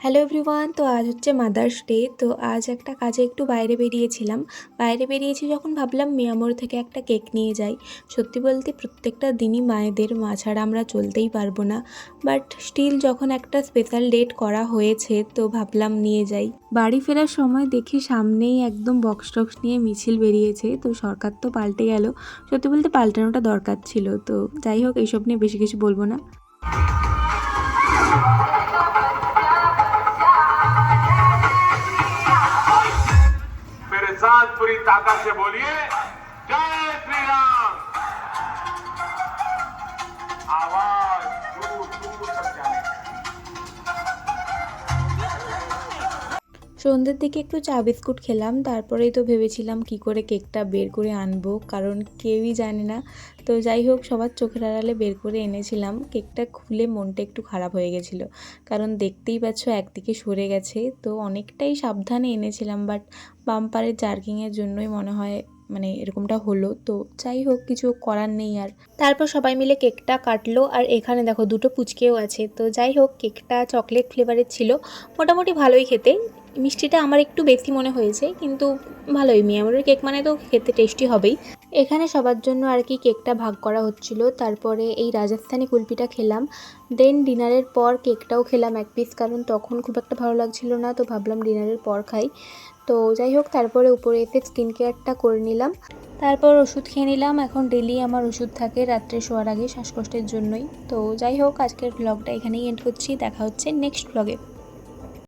Hello everyone, তো আজ হচ্ছে মাদার্স ডে। তো আজ একটা কাজে একটু বাইরে বেরিয়েছিলাম। বাইরে বেরিয়েছি যখন ভাবলাম মিয়ামোর থেকে একটা কেক নিয়ে যাই। সত্যি বলতে প্রত্যেকটা দিনই মায়েদের, মা ছাড়া আমরা চলতেই পারবো না। বাট স্টিল যখন একটা স্পেশাল ডেট করা হয়েছে তো ভাবলাম নিয়ে যাই। বাড়ি ফেরার সময় দেখি সামনেই একদম বক্স টক্স নিয়ে মিছিল বেরিয়েছে। তো সরকার তো পাল্টে গেল, সত্যি বলতে পাল্টানোটা দরকার ছিল। তো যাই হোক, এইসব নিয়ে বেশি কিছু বলবো না। मेरे साथ पूरी ताकत से बोलिए जय श्री राम। आवाज दूर दूर तक जाने। সন্ধ্যের দিকে একটু চা বিস্কুট খেলাম, তারপরেই তো ভেবেছিলাম কি করে কেকটা বের করে আনবো, কারণ কেউই জানে না। তো যাই হোক, সবার চোখের আড়ালে বের করে এনেছিলাম। কেকটা খুলে মনটা একটু খারাপ হয়ে গেছিলো, কারণ দেখতেই পাচ্ছ একদিকে সরে গেছে। তো অনেকটাই সাবধানে এনেছিলাম, বাট বাম্পারের জার্কিংয়ের জন্যই মনে হয় এরকমটা হলো। তো যাই হোক, কিছু করার নেই আর। তারপর সবাই মিলে কেকটা কাটলো, আর এখানে দেখো দুটো পুচকেও আছে। তো যাই হোক, কেকটা চকলেট ফ্লেভারের ছিল, মোটামুটি ভালোই খেতে। মিষ্টিটা আমার একটু বেশি মনে হয়েছে, কিন্তু ভালোই। মিয়ামোরের কেক মানে তো খেতে টেস্টি হবেই। এখানে সবার জন্য আর কি কেকটা ভাগ করা হচ্ছিল। তারপরে এই রাজস্থানি কুলপিটা খেলাম। দেন ডিনারের পর কেকটাও খেলাম এক পিস, কারণ তখন খুব একটা ভালো লাগছিল না, তো ভাবলাম ডিনারের পর খাই। তো যাই হোক, তারপরে উপরে এসে স্কিন কেয়ারটা করে নিলাম। তারপর ওষুধ খেয়ে নিলাম। এখন ডেলি আমার ওষুধ থাকে রাত্রে শোয়ার আগে, শ্বাসকষ্টের জন্যই। তো যাই হোক, আজকের ব্লগটা এখানেই এন্ড করছি। দেখা হচ্ছে নেক্সট ব্লগে।